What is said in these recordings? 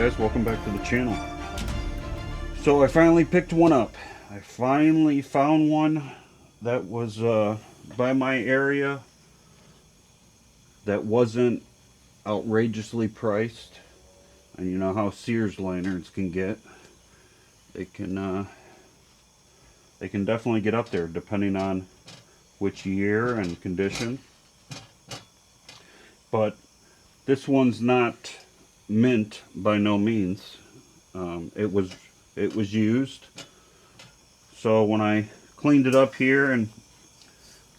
guys, welcome back to the channel. So I finally picked one up. I finally found one that was by my area that wasn't outrageously priced. And you know how Sears lanterns can get. They can definitely get up there depending on which year and condition. But this one's not mint by no means. It was used. So when I cleaned it up here and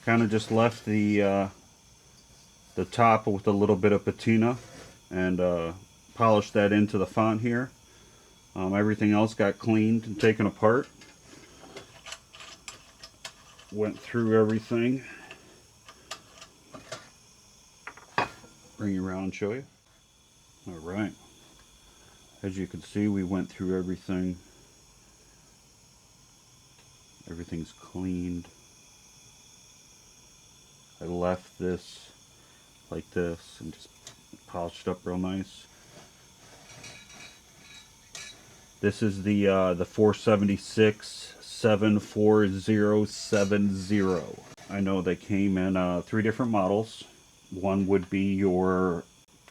kind of just left the top with a little bit of patina and polished that into the font here, everything else got cleaned and taken apart. Went through everything. Bring you around and show you. Alright. As you can see, we went through everything. Everything's cleaned. I left this like this and just polished up real nice. This is the 476 74070. I know they came in 3 different models. One would be your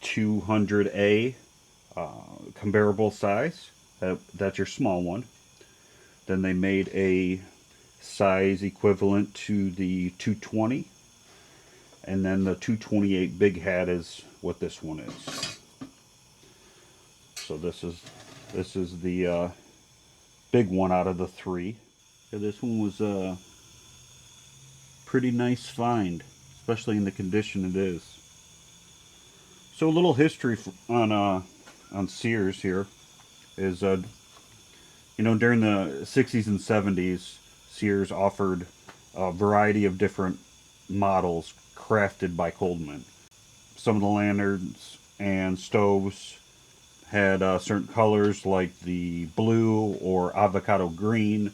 200A comparable size. That's your small one. Then they made a size equivalent to the 220. And then the 228 big hat is what this one is. So this is the big one out of the 3. Yeah, this one was a pretty nice find, especially in the condition it is. So a little history on Sears here is, you know, during the 60s and 70s, Sears offered a variety of different models crafted by Coleman. Some of the lanterns and stoves had certain colors like the blue or avocado green,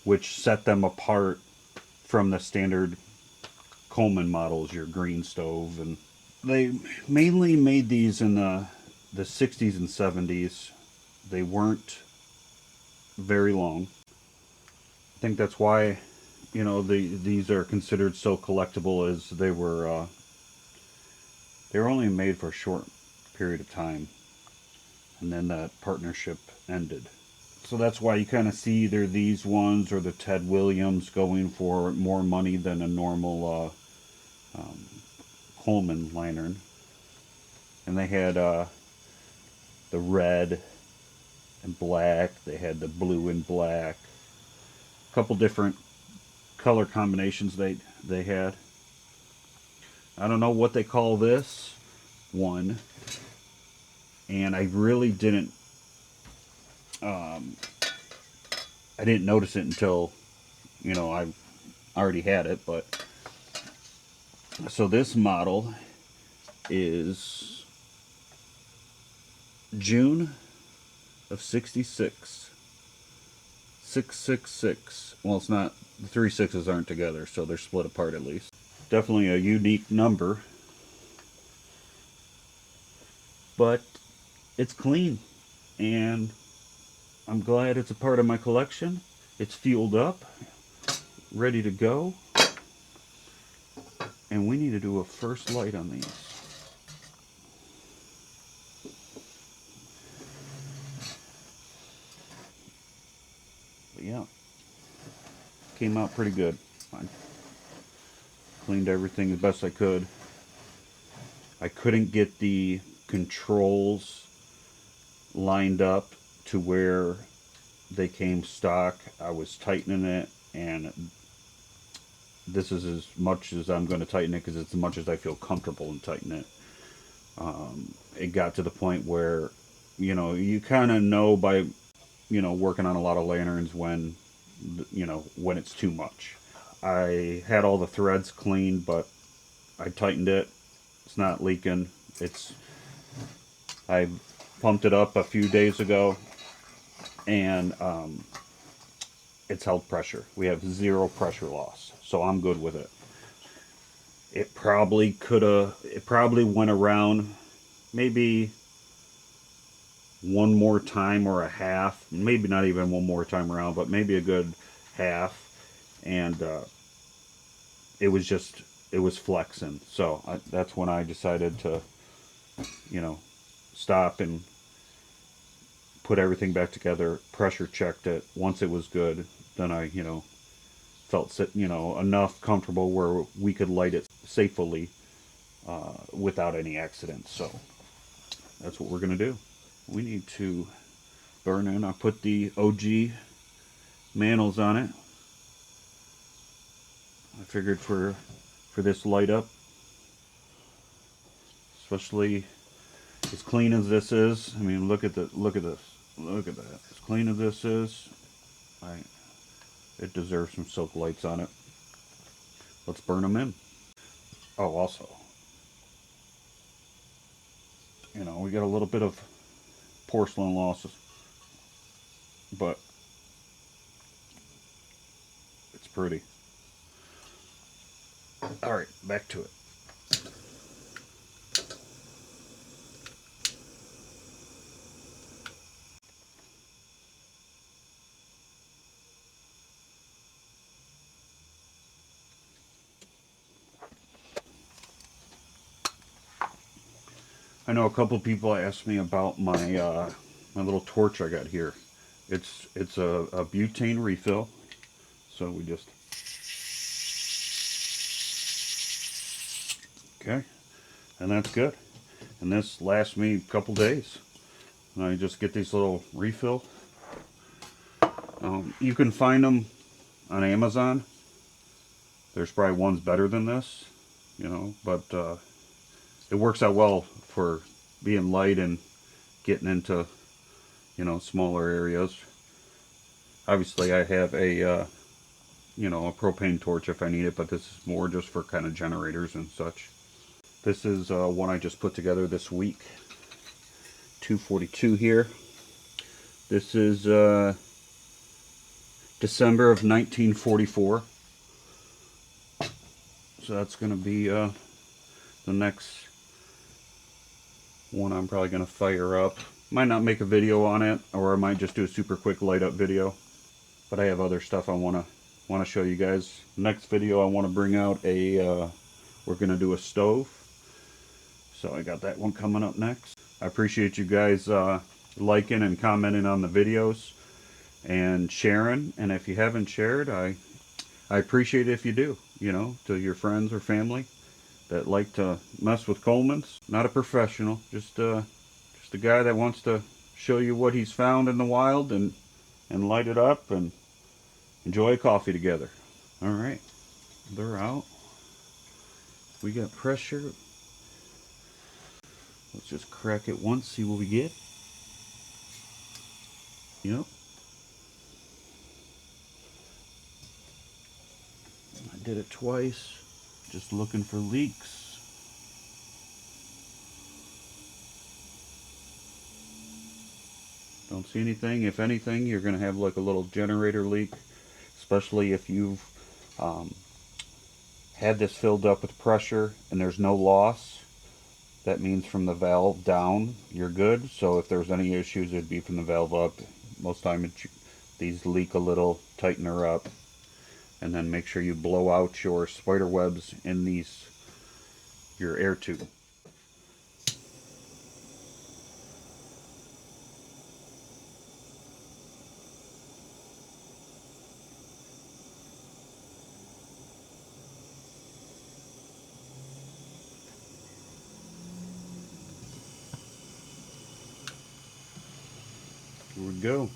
which set them apart from the standard Coleman models, your green stove. And they mainly made these in the 60s and 70s. They weren't very long. I think that's why, you know, these are considered so collectible, as they were only made for a short period of time, and then that partnership ended. So that's why you kind of see either these ones or the Ted Williams going for more money than a normal Coleman lantern. And they had the red and black, they had the blue and black, a couple different color combinations they had. I don't know what they call this one, and I really didn't I didn't notice it until, you know, I already had it. But so this model is June of 66. 666. Well, it's not, the 3 6s aren't together, so they're split apart at least. Definitely a unique number, but it's clean, and I'm glad it's a part of my collection. It's fueled up, ready to go, and we need to do a first light on these. But yeah, came out pretty good. I cleaned everything as best I could. I couldn't get the controls lined up to where they came stock. I was tightening it, and this is as much as I'm going to tighten it, because it's as much as I feel comfortable in tightening it. It got to the point where, you know, you kind of know by, you know, working on a lot of lanterns when, you know, when it's too much. I had all the threads cleaned, but I tightened it. It's not leaking. I pumped it up a few days ago, and it's held pressure. We have 0 pressure loss, so I'm good with it. It probably went around maybe one more time or a half, maybe not even one more time around, but maybe a good half, and it was just, it was flexing. So that's when I decided to, you know, stop and put everything back together, pressure checked it. Once it was good, then I, felt, enough comfortable where we could light it safely without any accidents. So that's what we're going to do. We need to burn in. I put the OG mantles on it. I figured for this light up, especially as clean as this is. I mean, look at this. Look at that. As clean as this is, it deserves some silk lights on it. Let's burn them in. Oh, also, we got a little bit of porcelain losses, but it's pretty. All right, back to it. I know a couple people asked me about my my little torch I got here. It's a butane refill, so we just, okay, and that's good. And this lasts me a couple days. And I just get these little refill. You can find them on Amazon. There's probably ones better than this, but it works out well for being light and getting into, smaller areas. Obviously, I have a a propane torch if I need it, but this is more just for kind of generators and such. This is one I just put together this week. 242 here. This is December of 1944. So that's going to be the next one I'm probably going to fire up. Might not make a video on it, or I might just do a super quick light up video. But I have other stuff I want to show you guys. Next video I want to bring out we're going to do a stove. So I got that one coming up next. I appreciate you guys liking and commenting on the videos and sharing. And if you haven't shared, I appreciate it if you do, to your friends or family that like to mess with Coleman's. Not a professional, just a guy that wants to show you what he's found in the wild and light it up and enjoy a coffee together. All right, they're out. We got pressure. Let's just crack it once, see what we get. Yep. I did it twice, just looking for leaks. Don't see anything. If anything, you're going to have like a little generator leak, especially if you've had this filled up with pressure and there's no loss. That means from the valve down, you're good. So if there's any issues, it'd be from the valve up. Most time these leak a little, tighten her up. And then make sure you blow out your spider webs in your air tube. Here we go.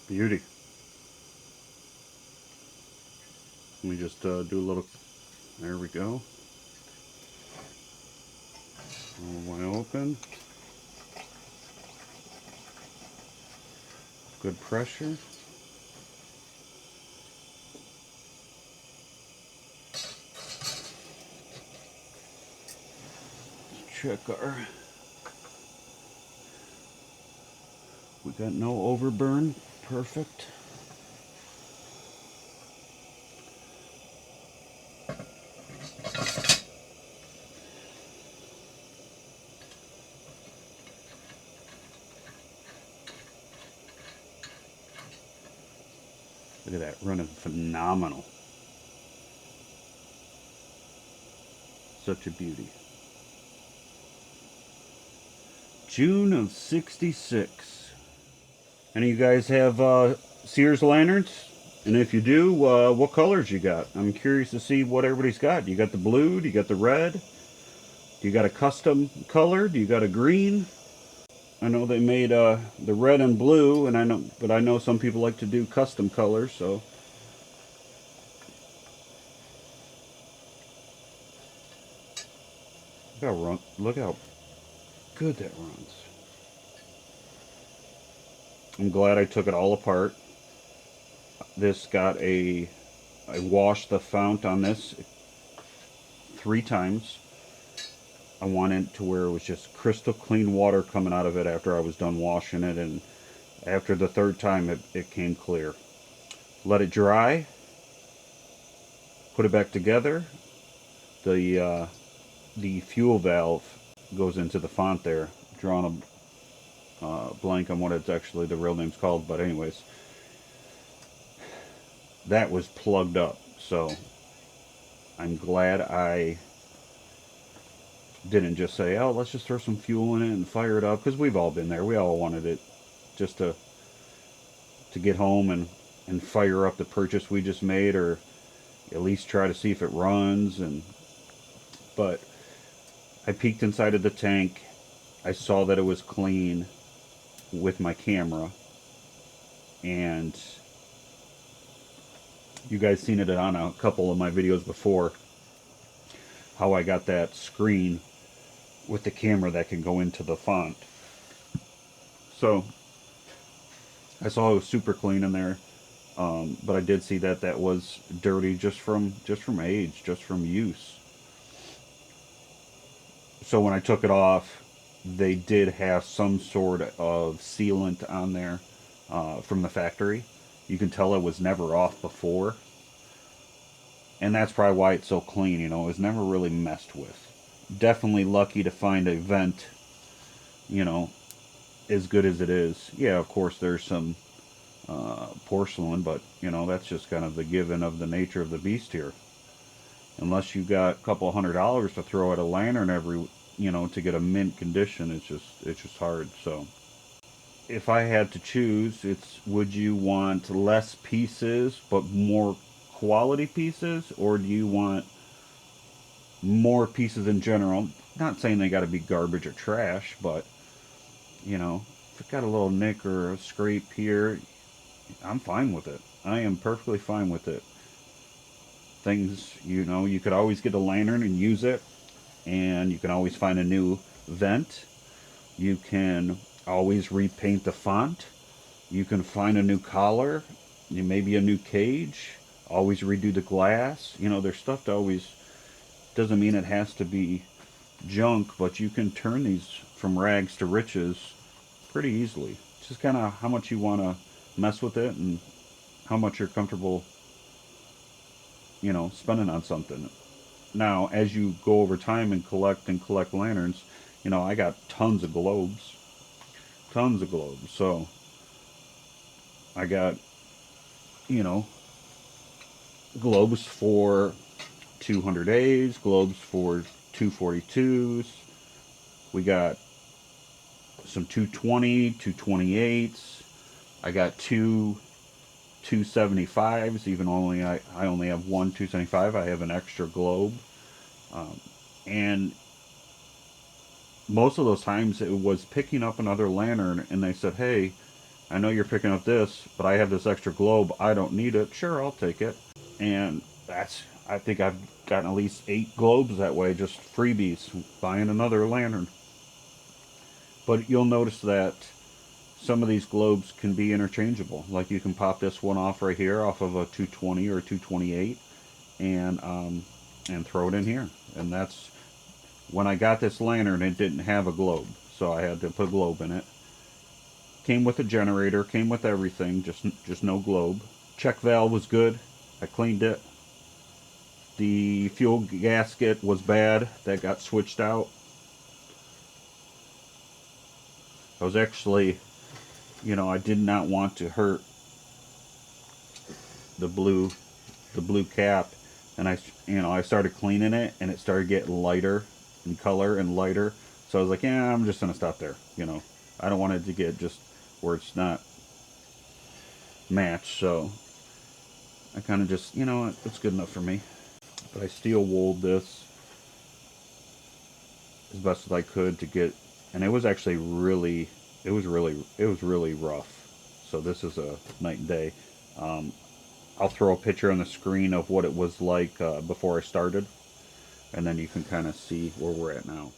Beauty. Let me just do a little, there we go. All the way open. Good pressure. Check we Got no overburn. Perfect. Look at that, running phenomenal. Such a beauty. June of 66. Any of you guys have Sears lanterns? And if you do, what colors you got? I'm curious to see what everybody's got. You got the blue? Do you got the red? Do you got a custom color? Do you got a green? I know they made the red and blue, and I know some people like to do custom colors. So look how good that runs. I'm glad I took it all apart. This got I washed the fount on this 3 times. I wanted it to where it was just crystal clean water coming out of it after I was done washing it, and after the 3rd time it came clear. Let it dry, put it back together. The fuel valve goes into the font there. Drawing a blank on what it's actually the real name's called, but anyways, that was plugged up. So I'm glad I didn't just say, oh, let's just throw some fuel in it and fire it up, because we've all been there. We all wanted it just to get home and fire up the purchase we just made, or at least try to see if it runs. But I peeked inside of the tank. I saw that it was clean with my camera, and you guys seen it on a couple of my videos before, how I got that screen with the camera that can go into the font. So I saw it was super clean in there, but I did see that that was dirty just from age, just from use. So when I took it off, they did have some sort of sealant on there from the factory. You can tell it was never off before, and that's probably why it's so clean. You know, it was never really messed with. Definitely lucky to find a vent, you know, as good as it is. Yeah, of course there's some porcelain, but you know, that's just kind of the given of the nature of the beast here. Unless you got a couple $100 to throw at a lantern every, you know, to get a mint condition, it's just hard. So if I had to choose, it's, would you want less pieces but more quality pieces, or do you want more pieces in general? Not saying they got to be garbage or trash, but you know, if it got a little nick or a scrape here, I'm fine with it. I am perfectly fine with it. Things, you know, you could always get a lantern and use it, and you can always find a new vent. You can always repaint the font. You can find a new collar, maybe a new cage, always redo the glass. You know, there's stuff to always, doesn't mean it has to be junk, but you can turn these from rags to riches pretty easily. It's just kind of how much you want to mess with it and how much you're comfortable, you know, spending on something. Now, as you go over time and collect lanterns, you know, I got tons of globes. Tons of globes. So I got, you know, globes for 200As, globes for 242s. We got some 220, 228s. I got two 275s, even only I only have one 275. I have an extra globe. And most of those times it was picking up another lantern, and they said, hey, I know you're picking up this, but I have this extra globe. I don't need it. Sure, I'll take it. And that's, I think I've gotten at least 8 globes that way, just freebies, buying another lantern. But you'll notice that some of these globes can be interchangeable. Like you can pop this one off right here off of a 220 or 228 and throw it in here. And that's, when I got this lantern, it didn't have a globe, so I had to put a globe in it. Came with a generator, came with everything, just no globe. Check valve was good. I cleaned it. The fuel gasket was bad. That got switched out. I was actually, I did not want to hurt the blue cap, and I started cleaning it, and it started getting lighter in color and lighter. So I was like, yeah, I'm just gonna stop there. I don't want it to get just where it's not matched. So I kind of just, it's good enough for me. But I steel wooled this as best as I could to get, and it was actually it was really rough. So this is a night and day. I'll throw a picture on the screen of what it was like before I started, and then you can kind of see where we're at now.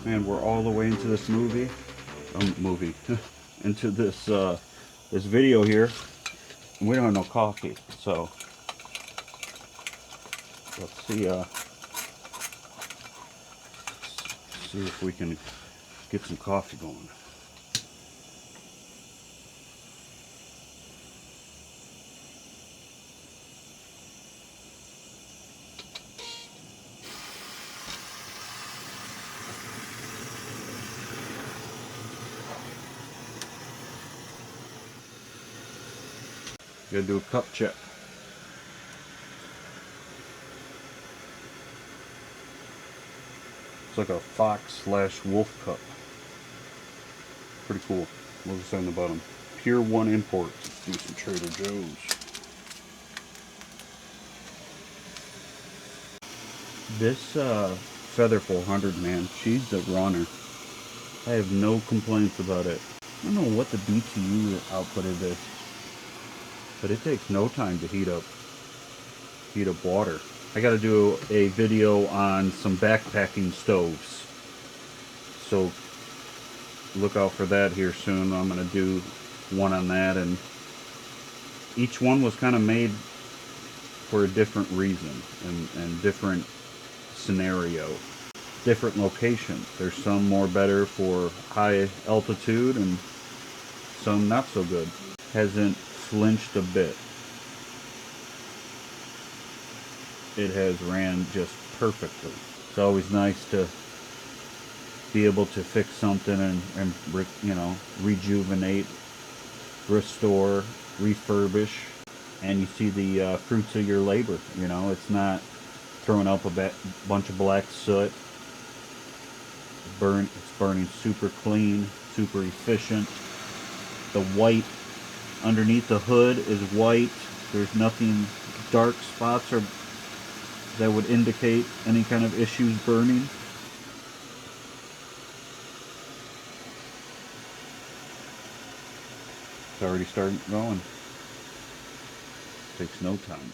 Man, we're all the way into this into this video here, and we don't have no coffee. So let's see if we can get some coffee going. Gotta do a cup check. It's like a fox/wolf cup. Pretty cool. What does it say on the bottom? Pier 1 import. Let's do some Trader Joe's. This Feather 400, man, she's a runner. I have no complaints about it. I don't know what the BTU output of this, but it takes no time to heat up water. I got to do a video on some backpacking stoves, so look out for that here soon. I'm going to do one on that, and each one was kind of made for a different reason and different scenario, different location. There's some more better for high altitude and some not so good. Hasn't flinched a bit. It has ran just perfectly. It's always nice to be able to fix something and rejuvenate, restore, refurbish, and you see the fruits of your labor. It's not throwing up a bunch of black soot. It's burning super clean, super efficient. The white underneath the hood is white. There's nothing dark spots or that would indicate any kind of issues burning. It's already starting going. Takes no time.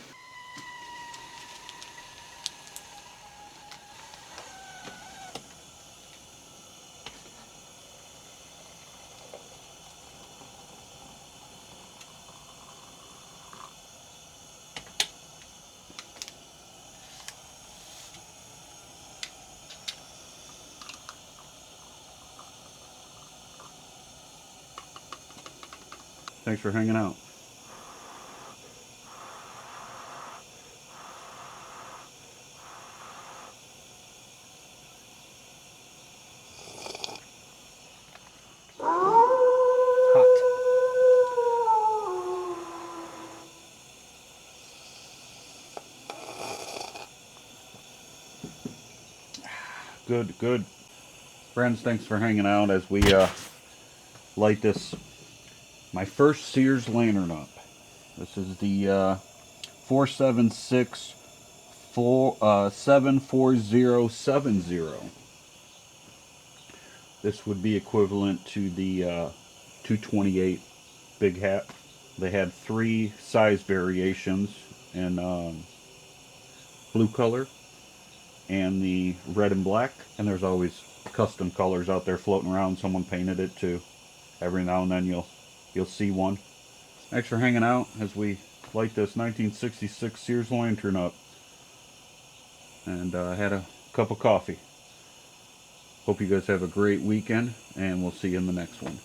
Thanks for hanging out. Good. Friends, thanks for hanging out as we light this, my first Sears lantern up. This is the 476 74070. This would be equivalent to the 228 big hat. They had 3 size variations in blue color and the red and black, and there's always custom colors out there floating around. Someone painted it too. Every now and then you'll see one. Thanks for hanging out as we light this 1966 Sears lantern up, and had a cup of coffee. Hope you guys have a great weekend, and we'll see you in the next one.